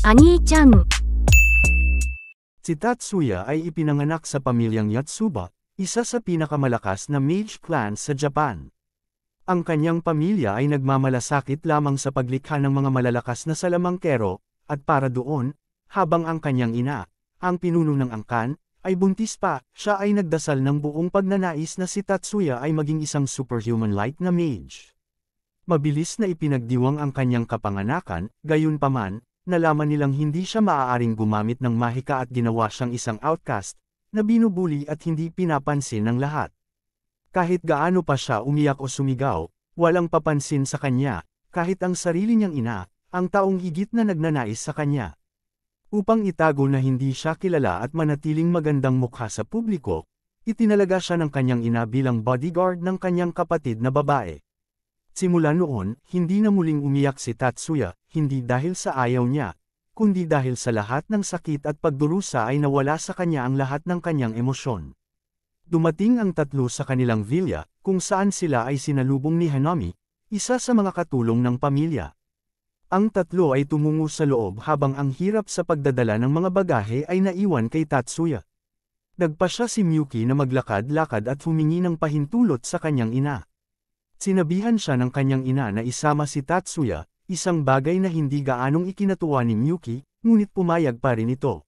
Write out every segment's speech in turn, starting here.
Ani-chan. Si Tatsuya ay ipinanganak sa pamilyang Yatsuba, isa sa pinakamalakas na mage clan sa Japan. Ang kanyang pamilya ay nagmamalasakit lamang sa paglikha ng mga malalakas na salamangkero, at para doon, habang ang kanyang ina, ang pinuno ng angkan, ay buntis pa, siya ay nagdasal ng buong pagnanais na si Tatsuya ay maging isang superhuman-like na mage. Mabilis na ipinagdiwang ang kanyang kapanganakan, gayunpaman, nalaman nilang hindi siya maaaring gumamit ng mahika at ginawa siyang isang outcast, na binubuli at hindi pinapansin ng lahat. Kahit gaano pa siya umiyak o sumigaw, walang papansin sa kanya, kahit ang sarili niyang ina, ang taong higit na nagnanais sa kanya. Upang itago na hindi siya kilala at manatiling magandang mukha sa publiko, itinalaga siya ng kanyang ina bilang bodyguard ng kanyang kapatid na babae. Simula noon, hindi na muling umiyak si Tatsuya, hindi dahil sa ayaw niya, kundi dahil sa lahat ng sakit at pagdurusa ay nawala sa kanya ang lahat ng kanyang emosyon. Dumating ang tatlo sa kanilang villa, kung saan sila ay sinalubong ni Hanami, isa sa mga katulong ng pamilya. Ang tatlo ay tumungo sa loob habang ang hirap sa pagdadala ng mga bagahe ay naiwan kay Tatsuya. Nagpasya si Miyuki na maglakad-lakad at humingi ng pahintulot sa kanyang ina. Sinabihan siya ng kanyang ina na isama si Tatsuya, isang bagay na hindi gaanong ikinatuwa ni Miyuki, ngunit pumayag pa rin ito.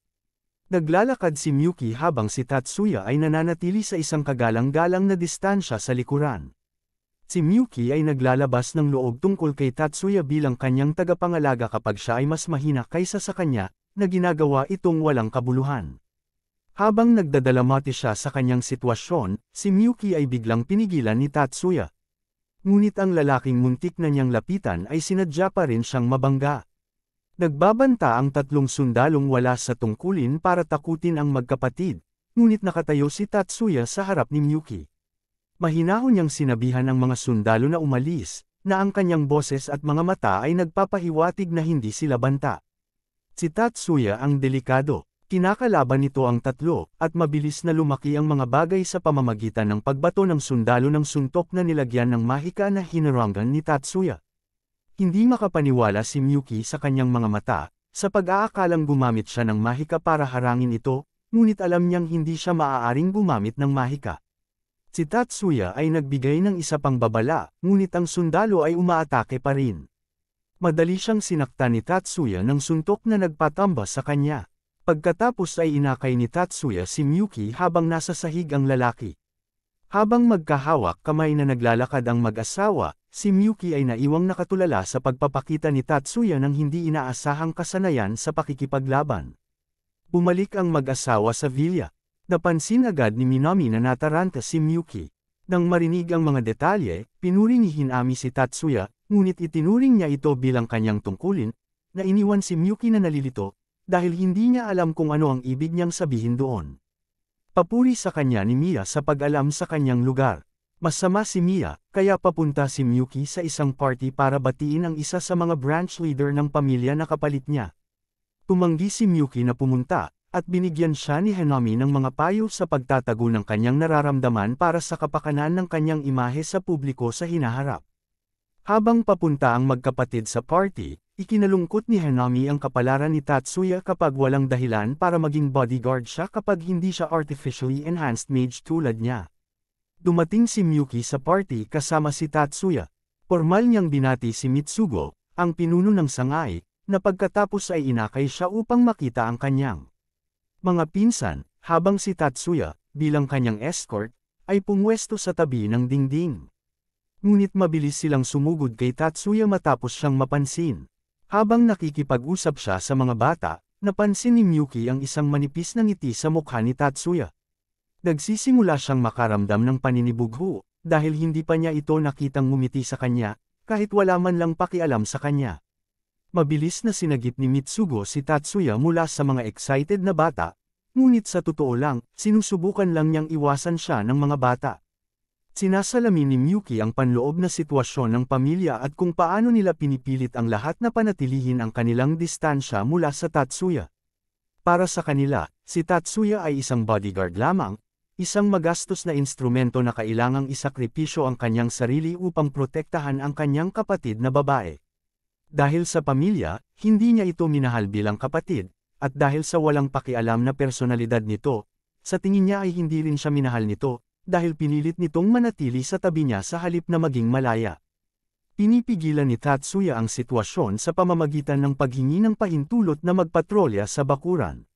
Naglalakad si Miyuki habang si Tatsuya ay nananatili sa isang kagalang-galang na distansya sa likuran. Si Miyuki ay naglalabas ng loob tungkol kay Tatsuya bilang kanyang tagapangalaga kapag siya ay mas mahina kaysa sa kanya, na ginagawa itong walang kabuluhan. Habang nagdadalamati siya sa kanyang sitwasyon, si Miyuki ay biglang pinigilan ni Tatsuya. Ngunit ang lalaking muntik na niyang lapitan ay sinadya pa rin siyang mabangga. Nagbabanta ang tatlong sundalong wala sa tungkulin para takutin ang magkapatid, ngunit nakatayo si Tatsuya sa harap ni Miyuki. Mahinahon niyang sinabihan ang mga sundalo na umalis, na ang kanyang boses at mga mata ay nagpapahiwatig na hindi sila banta. Si Tatsuya ang delikado, kinakalaban nito ang tatlo, at mabilis na lumaki ang mga bagay sa pamamagitan ng pagbato ng sundalo ng suntok na nilagyan ng mahika na hinarangan ni Tatsuya. Hindi makapaniwala si Miyuki sa kanyang mga mata, sa pag-aakalang gumamit siya ng mahika para harangin ito, ngunit alam niyang hindi siya maaaring gumamit ng mahika. Si Tatsuya ay nagbigay ng isa pang babala, ngunit ang sundalo ay umaatake pa rin. Madali siyang sinaktan ni Tatsuya ng suntok na nagpatamba sa kanya. Pagkatapos ay inakay ni Tatsuya si Miyuki habang nasa sahig ang lalaki. Habang magkahawak kamay na naglalakad ang mag-asawa, si Miyuki ay naiwang nakatulala sa pagpapakita ni Tatsuya ng hindi inaasahang kasanayan sa pakikipaglaban. Bumalik ang mag-asawa sa villa. Napansin agad ni Minami na nataranta si Miyuki. Nang marinig ang mga detalye, pinuri ni Hinami si Tatsuya, ngunit itinuring niya ito bilang kanyang tungkulin, na iniwan si Miyuki na nalilito, dahil hindi niya alam kung ano ang ibig niyang sabihin doon. Papuri sa kanya ni Mia sa pag-alam sa kanyang lugar. Masama si Mia, kaya papunta si Miyuki sa isang party para batiin ang isa sa mga branch leader ng pamilya na kapalit niya. Tumanggi si Miyuki na pumunta, at binigyan siya ni Hanami ng mga payo sa pagtatago ng kanyang nararamdaman para sa kapakanan ng kanyang imahe sa publiko sa hinaharap. Habang papunta ang magkapatid sa party, ikinalungkot ni Hanami ang kapalaran ni Tatsuya kapag walang dahilan para maging bodyguard siya kapag hindi siya artificially enhanced mage tulad niya. Dumating si Miyuki sa party kasama si Tatsuya. Formal niyang binati si Mitsugo, ang pinuno ng sangay, na pagkatapos ay inakay siya upang makita ang kanyang mga pinsan, habang si Tatsuya, bilang kanyang escort, ay pumwesto sa tabi ng dingding. Ngunit mabilis silang sumugod kay Tatsuya matapos siyang mapansin. Habang nakikipag-usap siya sa mga bata, napansin ni Miyuki ang isang manipis na ngiti sa mukha ni Tatsuya. Nagsisimula siyang makaramdam ng paninibugho, dahil hindi pa niya ito nakitang ngumiti sa kanya, kahit wala man lang pakialam sa kanya. Mabilis na sinagip ni Mitsugo si Tatsuya mula sa mga excited na bata, ngunit sa totoo lang, sinusubukan lang niyang iwasan siya ng mga bata. Sinasalamin ni Miyuki ang panloob na sitwasyon ng pamilya at kung paano nila pinipilit ang lahat na panatilihin ang kanilang distansya mula sa Tatsuya. Para sa kanila, si Tatsuya ay isang bodyguard lamang, isang magastos na instrumento na kailangang isakripisyo ang kanyang sarili upang protektahan ang kanyang kapatid na babae. Dahil sa pamilya, hindi niya ito minahal bilang kapatid, at dahil sa walang pakialam na personalidad nito, sa tingin niya ay hindi rin siya minahal nito, dahil pinilit nitong manatili sa tabi niya sa halip na maging malaya. Pinipigilan ni Tatsuya ang sitwasyon sa pamamagitan ng paghingi ng pahintulot na magpatrolya sa bakuran.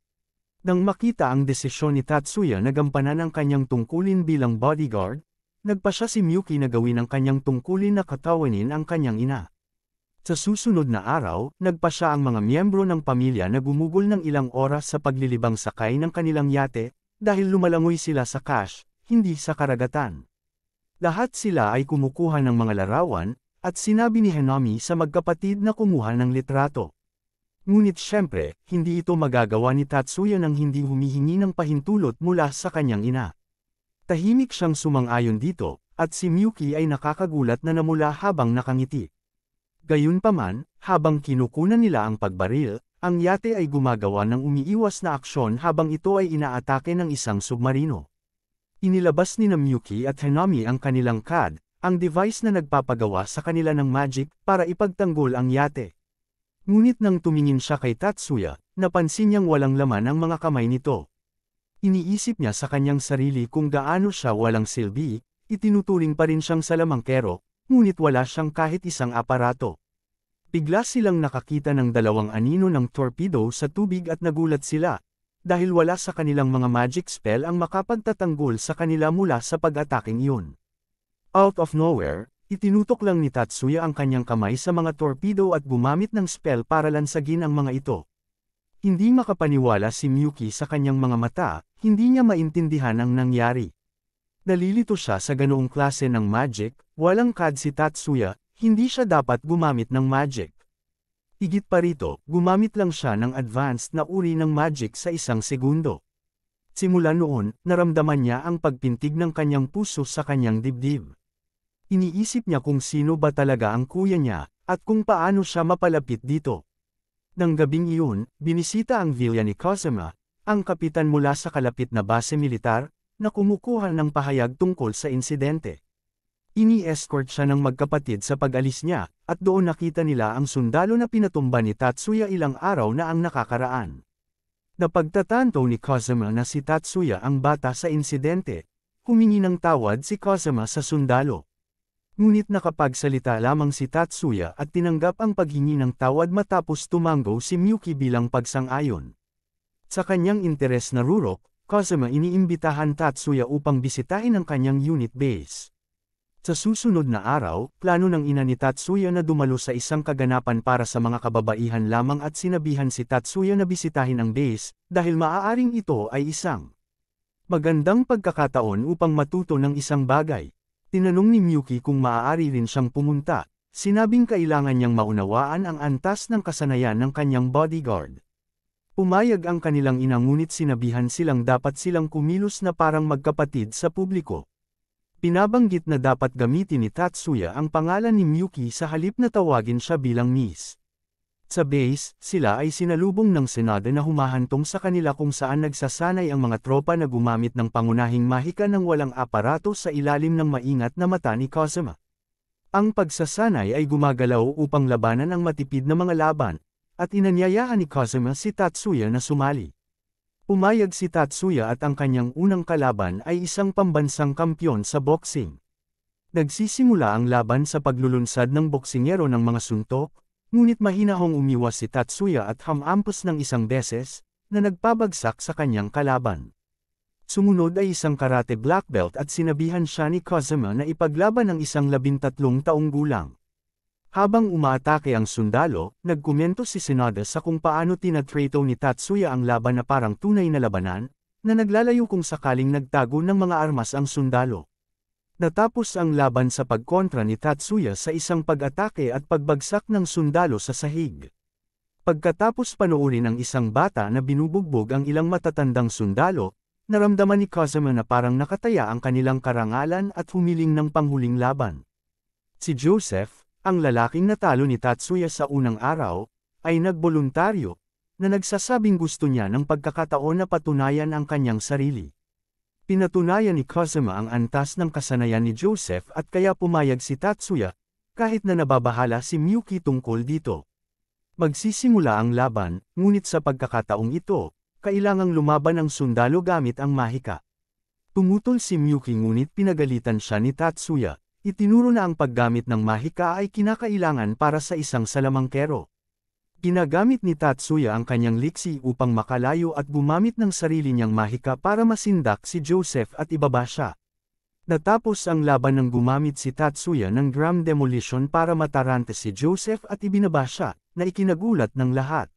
Nang makita ang desisyon ni Tatsuya na gampanan ang kanyang tungkulin bilang bodyguard, nagpa siya si Miyuki na gawin ang kanyang tungkulin na katawanin ang kanyang ina. Sa susunod na araw, nagpa siya ang mga miyembro ng pamilya na gumugol ng ilang oras sa paglilibang sakay ng kanilang yate, dahil lumalangoy sila sa cash, hindi sa karagatan. Lahat sila ay kumukuha ng mga larawan, at sinabi ni Hanami sa magkapatid na kumuha ng litrato. Ngunit syempre, hindi ito magagawa ni Tatsuya nang hindi humihingi ng pahintulot mula sa kanyang ina. Tahimik siyang sumang-ayon dito, at si Miyuki ay nakakagulat na namula habang nakangiti. Gayunpaman, habang kinukunan nila ang pagbaril, ang yate ay gumagawa ng umiiwas na aksyon habang ito ay inaatake ng isang submarino. Inilabas ni Miyuki at Hanami ang kanilang CAD, ang device na nagpapagawa sa kanila ng magic para ipagtanggol ang yate. Ngunit nang tumingin siya kay Tatsuya, napansin niyang walang laman ang mga kamay nito. Iniisip niya sa kanyang sarili kung gaano siya walang silbi, itinuturing pa rin siyang salamangkero, ngunit wala siyang kahit isang aparato. Bigla silang nakakita ng dalawang anino ng torpedo sa tubig at nagulat sila, dahil wala sa kanilang mga magic spell ang makapagtatanggol sa kanila mula sa pag-ataking iyon. Out of nowhere, itinutok lang ni Tatsuya ang kanyang kamay sa mga torpedo at gumamit ng spell para lansagin ang mga ito. Hindi makapaniwala si Miyuki sa kanyang mga mata, hindi niya maintindihan ang nangyari. Nalilito siya sa ganoong klase ng magic, walang CAD si Tatsuya, hindi siya dapat gumamit ng magic. Higit pa rito, gumamit lang siya ng advanced na uri ng magic sa isang segundo. Simula noon, naramdaman niya ang pagpintig ng kanyang puso sa kanyang dibdib. Iniisip niya kung sino ba talaga ang kuya niya, at kung paano siya mapalapit dito. Nang gabing iyon, binisita ang villa ni Kazuma, ang kapitan mula sa kalapit na base militar, na kumukuha ng pahayag tungkol sa insidente. Ini-escort siya ng magkapatid sa pag-alis niya, at doon nakita nila ang sundalo na pinatumba ni Tatsuya ilang araw na ang nakakaraan. Napagtatanto ni Kazuma na si Tatsuya ang bata sa insidente, humingi ng tawad si Kazuma sa sundalo. Ngunit nakapagsalita lamang si Tatsuya at tinanggap ang paghingi ng tawad matapos tumango si Miyuki bilang pagsang-ayon. Sa kanyang interes na rurok, Kazuma iniimbitahan Tatsuya upang bisitahin ang kanyang unit base. Sa susunod na araw, plano ng ina ni Tatsuya na dumalo sa isang kaganapan para sa mga kababaihan lamang at sinabihan si Tatsuya na bisitahin ang base, dahil maaaring ito ay isang magandang pagkakataon upang matuto ng isang bagay. Tinanong ni Miyuki kung maaari rin siyang pumunta, sinabing kailangan niyang maunawaan ang antas ng kasanayan ng kanyang bodyguard. Pumayag ang kanilang ina ngunit sinabihan silang dapat silang kumilos na parang magkapatid sa publiko. Pinabanggit na dapat gamitin ni Tatsuya ang pangalan ni Miyuki sa halip na tawagin siya bilang Miss. Sa base, sila ay sinalubong ng Senado na humahantong sa kanila kung saan nagsasanay ang mga tropa na gumamit ng pangunahing mahika ng walang aparato sa ilalim ng maingat na mata ni Kazuma. Ang pagsasanay ay gumagalaw upang labanan ang matipid na mga laban, at inanyayahan ni Kazuma si Tatsuya na sumali. Pumayag si Tatsuya at ang kanyang unang kalaban ay isang pambansang kampyon sa boxing. Nagsisimula ang laban sa paglulunsad ng boksingero ng mga suntok, ngunit mahinahong umiwas si Tatsuya at hamampos ng isang beses, na nagpabagsak sa kanyang kalaban. Sumunod ay isang karate black belt at sinabihan siya ni Kazuma na ipaglaban ng isang 13 taong gulang. Habang umaatake ang sundalo, nagkomento si Senada sa kung paano tinatrato ni Tatsuya ang laban na parang tunay na labanan, na naglalayo kung sakaling nagtago ng mga armas ang sundalo. Natapos ang laban sa pagkontra ni Tatsuya sa isang pag-atake at pagbagsak ng sundalo sa sahig. Pagkatapos panoorin ang isang bata na binubugbog ang ilang matatandang sundalo, naramdaman ni Kazuma na parang nakataya ang kanilang karangalan at humiling ng panghuling laban. Si Joseph, ang lalaking natalo ni Tatsuya sa unang araw, ay nagboluntaryo, na nagsasabing gusto niya ng pagkakataon na patunayan ang kanyang sarili. Pinatunayan ni Kazuma ang antas ng kasanayan ni Joseph at kaya pumayag si Tatsuya, kahit na nababahala si Miyuki tungkol dito. Magsisimula ang laban, ngunit sa pagkakataong ito, kailangang lumaban ang sundalo gamit ang mahika. Tumutol si Miyuki ngunit pinagalitan siya ni Tatsuya. Itinuro na ang paggamit ng mahika ay kinakailangan para sa isang salamangkero. Ginagamit ni Tatsuya ang kanyang liksi upang makalayo at gumamit ng sarili niyang mahika para masindak si Joseph at ibaba siya. Natapos ang laban nang gumamit si Tatsuya ng drum demolition para matarante si Joseph at ibinaba siya, na ikinagulat ng lahat.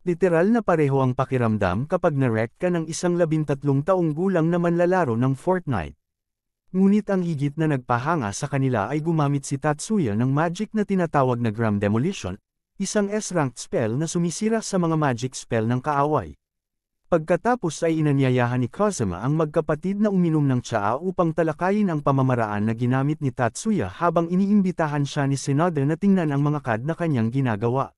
Literal na pareho ang pakiramdam kapag na-wreck ka ng isang 13 taong gulang na manlalaro ng Fortnite. Ngunit ang higit na nagpahanga sa kanila ay gumamit si Tatsuya ng magic na tinatawag na drum demolition, isang S-ranked spell na sumisira sa mga magic spell ng kaaway. Pagkatapos ay inanyayahan ni Kazuma ang magkapatid na uminom ng tsaa upang talakayin ang pamamaraan na ginamit ni Tatsuya habang iniimbitahan siya ni Tsunade na tingnan ang mga CAD na kanyang ginagawa.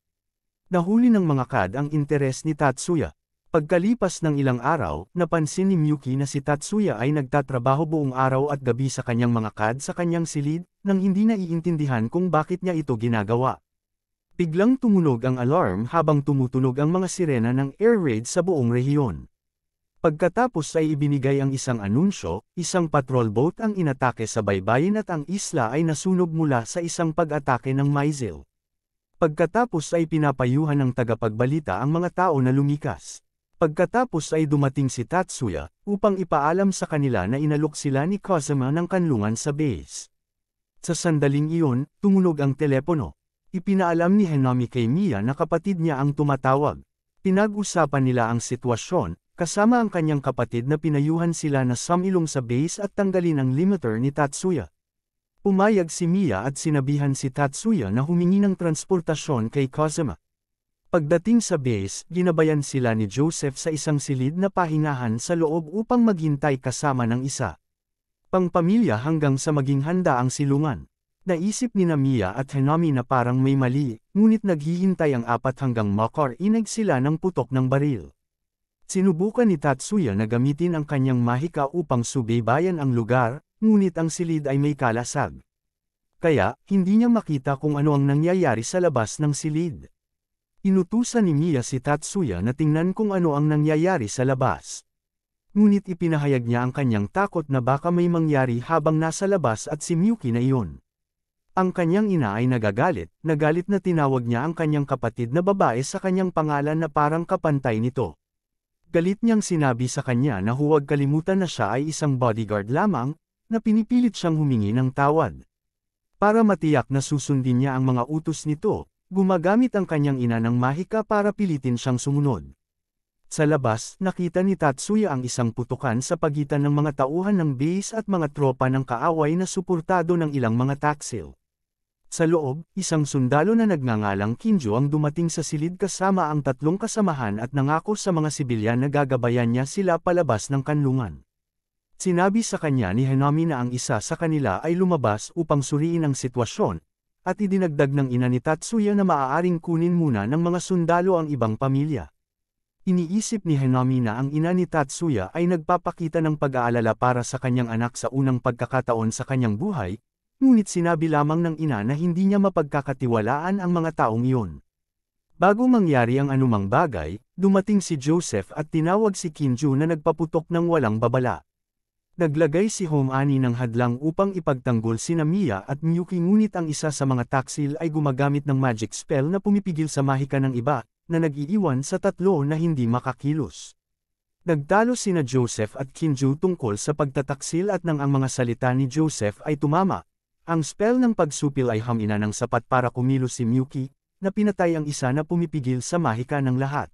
Nahuli ng mga CAD ang interes ni Tatsuya. Pagkalipas ng ilang araw, napansin ni Miyuki na si Tatsuya ay nagtatrabaho buong araw at gabi sa kanyang mga CAD sa kanyang silid, nang hindi naiintindihan kung bakit niya ito ginagawa. Biglang tumunog ang alarm habang tumutunog ang mga sirena ng air raid sa buong rehiyon. Pagkatapos ay ibinigay ang isang anunsyo, isang patrol boat ang inatake sa baybayin at ang isla ay nasunog mula sa isang pag-atake ng missile. Pagkatapos ay pinapayuhan ng tagapagbalita ang mga tao na lumikas. Pagkatapos ay dumating si Tatsuya, upang ipaalam sa kanila na inalok sila ni Kazuma ng kanlungan sa base. Sa sandaling iyon, tumunog ang telepono. Ipinaalam ni Hanami kay Miya na kapatid niya ang tumatawag. Pinag-usapan nila ang sitwasyon, kasama ang kanyang kapatid na pinayuhan sila na sumilong sa base at tanggalin ang limiter ni Tatsuya. Pumayag si Miya at sinabihan si Tatsuya na humingi ng transportasyon kay Kazuma. Pagdating sa base, ginabayan sila ni Joseph sa isang silid na pahingahan sa loob upang maghintay kasama ng isa pang pamilya hanggang sa maging handa ang silungan. Naisip ni Miya at Hanami na parang may mali, ngunit naghihintay ang 4 hanggang makarinig sila ng putok ng baril. Sinubukan ni Tatsuya na gamitin ang kanyang mahika upang subaybayan ang lugar, ngunit ang silid ay may kalasag. Kaya, hindi niya makita kung ano ang nangyayari sa labas ng silid. Inutusan ni Miya si Tatsuya na tingnan kung ano ang nangyayari sa labas. Ngunit ipinahayag niya ang kanyang takot na baka may mangyari habang nasa labas at si Miyuki na iyon. Ang kanyang ina ay nagalit na tinawag niya ang kanyang kapatid na babae sa kanyang pangalan na parang kapantay nito. Galit niyang sinabi sa kanya na huwag kalimutan na siya ay isang bodyguard lamang, na pinipilit siyang humingi ng tawad. Para matiyak na susundin niya ang mga utos nito, gumagamit ang kanyang ina ng mahika para pilitin siyang sumunod. Sa labas, nakita ni Tatsuya ang isang putukan sa pagitan ng mga tauhan ng base at mga tropa ng kaaway na suportado ng ilang mga taksil. Sa loob, isang sundalo na nagngangalang Kinjo ang dumating sa silid kasama ang 3 kasamahan at nangako sa mga sibilyan na gagabayan niya sila palabas ng kanlungan. Sinabi sa kanya ni Hanami na ang isa sa kanila ay lumabas upang suriin ang sitwasyon, at idinagdag ng ina ni Tatsuya na maaaring kunin muna ng mga sundalo ang ibang pamilya. Iniisip ni Hanami na ang ina ni Tatsuya ay nagpapakita ng pag-aalala para sa kanyang anak sa unang pagkakataon sa kanyang buhay, ngunit sinabi lamang ng ina na hindi niya mapagkakatiwalaan ang mga taong iyon. Bago mangyari ang anumang bagay, dumating si Joseph at tinawag si Kinju na nagpaputok ng walang babala. Naglagay si Homani ng hadlang upang ipagtanggol sina Miya at Miyuki ngunit ang isa sa mga taksil ay gumagamit ng magic spell na pumipigil sa mahika ng iba, na nag-iiwan sa 3 na hindi makakilos. Nagtalo sina Joseph at Kinju tungkol sa pagtataksil at nang ang mga salita ni Joseph ay tumama. Ang spell ng pagsupil ay hamina ng sapat para kumilos si Miyuki, na pinatay ang isa na pumipigil sa mahika ng lahat.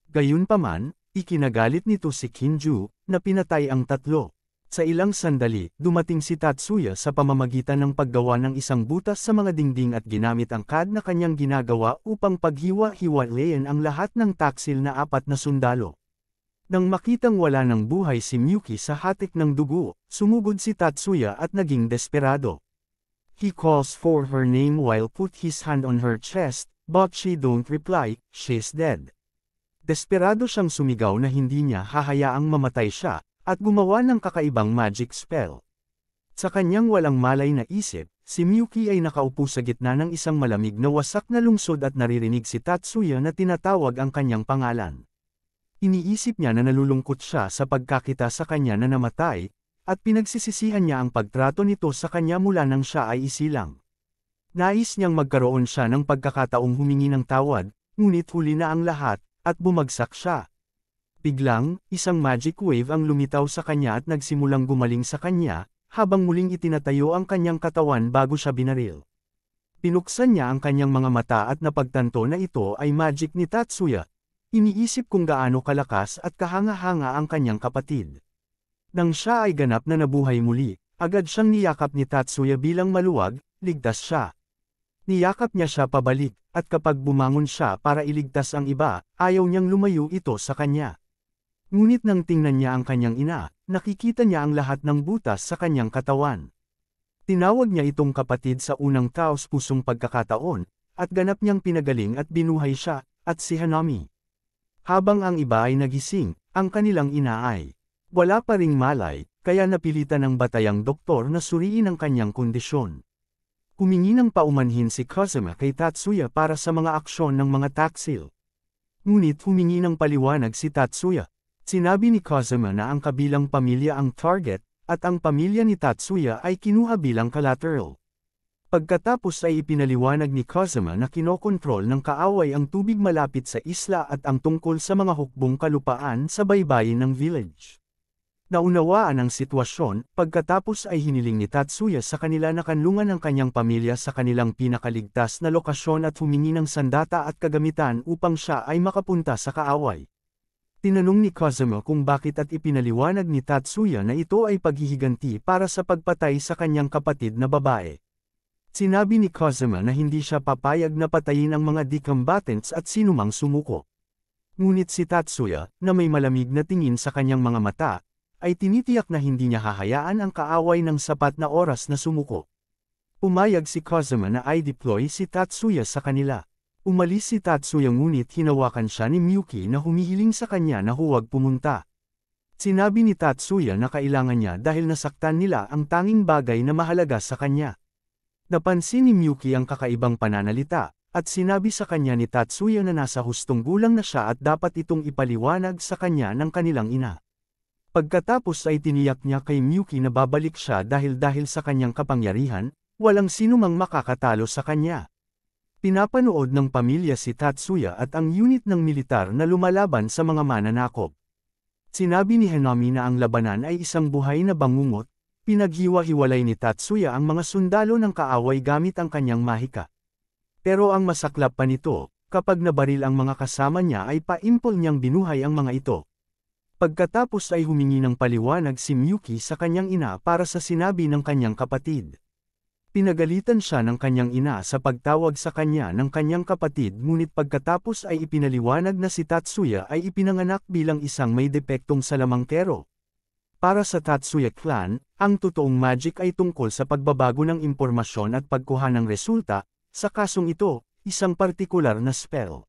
Gayunpaman, ikinagalit nito si Kinju, na pinatay ang 3. Sa ilang sandali, dumating si Tatsuya sa pamamagitan ng paggawa ng isang butas sa mga dingding at ginamit ang CAD na kanyang ginagawa upang paghiwa-hiwalayan ang lahat ng taksil na 4 na sundalo. Nang makitang wala ng buhay si Miyuki sa hatik ng dugo, sumugod si Tatsuya at naging desperado. He calls for her name while put his hand on her chest, but she don't reply, she's dead. Desperado siyang sumigaw na hindi niya hahayaang mamatay siya, at gumawa ng kakaibang magic spell. Sa kanyang walang malay na isip, si Miyuki ay nakaupo sa gitna ng isang malamig na wasak na lungsod at naririnig si Tatsuya na tinatawag ang kanyang pangalan. Iniisip niya na nalulungkot siya sa pagkakita sa kanya na namatay, at pinagsisisihan niya ang pagtrato nito sa kanya mula nang siya ay isilang. Nais niyang magkaroon siya ng pagkakataong humingi ng tawad, ngunit huli na ang lahat, at bumagsak siya. Biglang, isang magic wave ang lumitaw sa kanya at nagsimulang gumaling sa kanya, habang muling itinatayo ang kanyang katawan bago siya binaril. Pinuksan niya ang kanyang mga mata at napagtanto na ito ay magic ni Tatsuya. Iniisip kung gaano kalakas at kahanga-hanga ang kanyang kapatid. Nang siya ay ganap na nabuhay muli, agad siyang niyakap ni Tatsuya bilang maluwag, ligtas siya. Niyakap niya siya pabalik, at kapag bumangon siya para iligtas ang iba, ayaw niyang lumayo ito sa kanya. Ngunit nang tingnan niya ang kanyang ina, nakikita niya ang lahat ng butas sa kanyang katawan. Tinawag niya itong kapatid sa unang taos-pusong pagkakataon, at ganap niyang pinagaling at binuhay siya, at si Hanami. Habang ang iba ay nagising, ang kanilang ina ay wala pa ring malay, kaya napilitan ng batayang doktor na suriin ang kanyang kondisyon. Humingi ng paumanhin si Kazuma kay Tatsuya para sa mga aksyon ng mga taksil. Ngunit humingi ng paliwanag si Tatsuya. Sinabi ni Kazuma na ang kabilang pamilya ang target, at ang pamilya ni Tatsuya ay kinuha bilang collateral. Pagkatapos ay ipinaliwanag ni Kazuma na kinokontrol ng kaaway ang tubig malapit sa isla at ang tungkol sa mga hukbong kalupaan sa baybayin ng village. Naunawaan ang sitwasyon, pagkatapos ay hiniling ni Tatsuya sa kanila na kanlungan ang kanyang pamilya sa kanilang pinakaligtas na lokasyon at humingi ng sandata at kagamitan upang siya ay makapunta sa kaaway. Tinanong ni Kazuma kung bakit at ipinaliwanag ni Tatsuya na ito ay paghihiganti para sa pagpatay sa kanyang kapatid na babae. Sinabi ni Kazuma na hindi siya papayag na patayin ang mga decombatants at sinumang sumuko. Ngunit si Tatsuya, na may malamig na tingin sa kanyang mga mata, ay tinitiyak na hindi niya hahayaan ang kaaway ng sapat na oras na sumuko. Pumayag si Kazuma na i-deploy si Tatsuya sa kanila. Umalis si Tatsuya ngunit hinawakan siya ni Miyuki na humihiling sa kanya na huwag pumunta. Sinabi ni Tatsuya na kailangan niya dahil nasaktan nila ang tanging bagay na mahalaga sa kanya. Napansin ni Miyuki ang kakaibang pananalita, at sinabi sa kanya ni Tatsuya na nasa hustong gulang na siya at dapat itong ipaliwanag sa kanya ng kanilang ina. Pagkatapos ay tiniyak niya kay Miyuki na babalik siya dahil sa kanyang kapangyarihan, walang sinumang makakatalo sa kanya. Pinapanood ng pamilya si Tatsuya at ang unit ng militar na lumalaban sa mga mananakop. Sinabi ni Hanami na ang labanan ay isang buhay na bangungot. Pinaghiwa-hiwalay ni Tatsuya ang mga sundalo ng kaaway gamit ang kanyang mahika. Pero ang masaklap pa nito, kapag nabaril ang mga kasama niya ay paimpol niyang binuhay ang mga ito. Pagkatapos ay humingi ng paliwanag si Miyuki sa kanyang ina para sa sinabi ng kanyang kapatid. Pinagalitan siya ng kanyang ina sa pagtawag sa kanya ng kanyang kapatid ngunit pagkatapos ay ipinaliwanag na si Tatsuya ay ipinanganak bilang isang may depektong salamangkero. Para sa Tatsuya clan, ang totoong magic ay tungkol sa pagbabago ng impormasyon at pagkuha ng resulta, sa kasong ito, isang partikular na spell.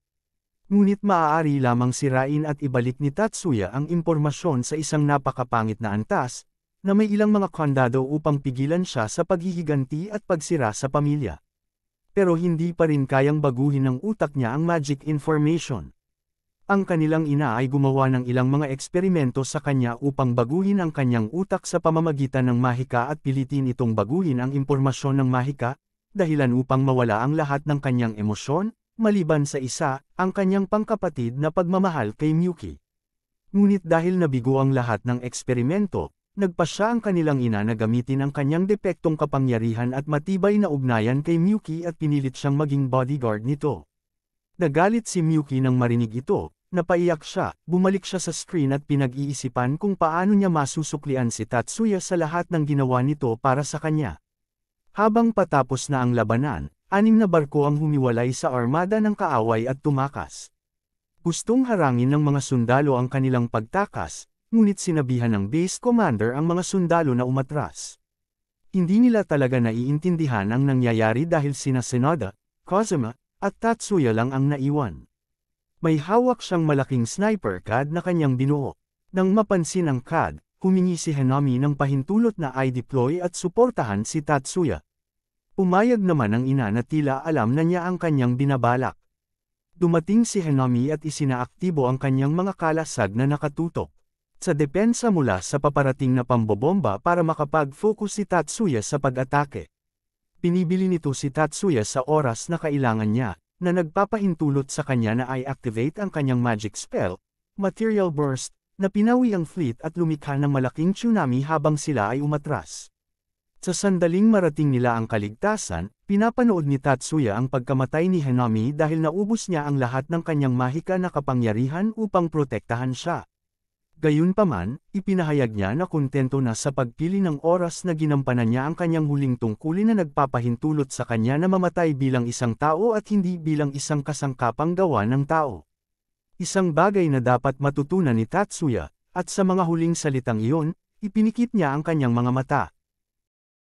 Ngunit maaari lamang sirain at ibalik ni Tatsuya ang impormasyon sa isang napakapangit na antas, na may ilang mga kondado upang pigilan siya sa paghihiganti at pagsira sa pamilya. Pero hindi pa rin kayang baguhin ng utak niya ang magic information. Ang kanilang ina ay gumawa ng ilang mga eksperimento sa kanya upang baguhin ang kanyang utak sa pamamagitan ng mahika at pilitin itong baguhin ang impormasyon ng mahika, dahilan upang mawala ang lahat ng kanyang emosyon, maliban sa isa, ang kanyang pangkapatid na pagmamahal kay Miyuki. Ngunit dahil nabigo ang lahat ng eksperimento, nagpasya ang kanilang ina na gamitin ang kanyang depektong kapangyarihan at matibay na ugnayan kay Miyuki at pinilit siyang maging bodyguard nito. Nagalit si Miyuki nang marinig ito. Napaiyak siya, bumalik siya sa screen at pinag-iisipan kung paano niya masusuklian si Tatsuya sa lahat ng ginawa nito para sa kanya. Habang patapos na ang labanan, 6 na barko ang humiwalay sa armada ng kaaway at tumakas. Gustong harangin ng mga sundalo ang kanilang pagtakas, ngunit sinabihan ng base commander ang mga sundalo na umatras. Hindi nila talaga naiintindihan ang nangyayari dahil sina Sonoda, Kazuma, at Tatsuya lang ang naiwan. May hawak siyang malaking sniper CAD na kanyang binuo. Nang mapansin ang CAD, humingi si Hanami ng pahintulot na i-deploy at suportahan si Tatsuya. Pumayag naman ang ina na tila alam na niya ang kanyang binabalak. Dumating si Hanami at isinaaktibo ang kanyang mga kalasag na nakatutok sa depensa mula sa paparating na pambobomba para makapag-focus si Tatsuya sa pag-atake. Pinibili nito si Tatsuya sa oras na kailangan niya, na nagpapahintulot sa kanya na i-activate ang kanyang magic spell, Material Burst, na pinawi ang fleet at lumikha ng malaking tsunami habang sila ay umatras. Sa sandaling marating nila ang kaligtasan, pinapanood ni Tatsuya ang pagkamatay ni Hanami dahil naubos niya ang lahat ng kanyang mahika na kapangyarihan upang protektahan siya. Gayunpaman, ipinahayag niya na kontento na sa pagpili ng oras na ginampanan niya ang kanyang huling tungkulin na nagpapahintulot sa kanya na mamatay bilang isang tao at hindi bilang isang kasangkapang gawa ng tao. Isang bagay na dapat matutunan ni Tatsuya, at sa mga huling salitang iyon, ipinikit niya ang kanyang mga mata.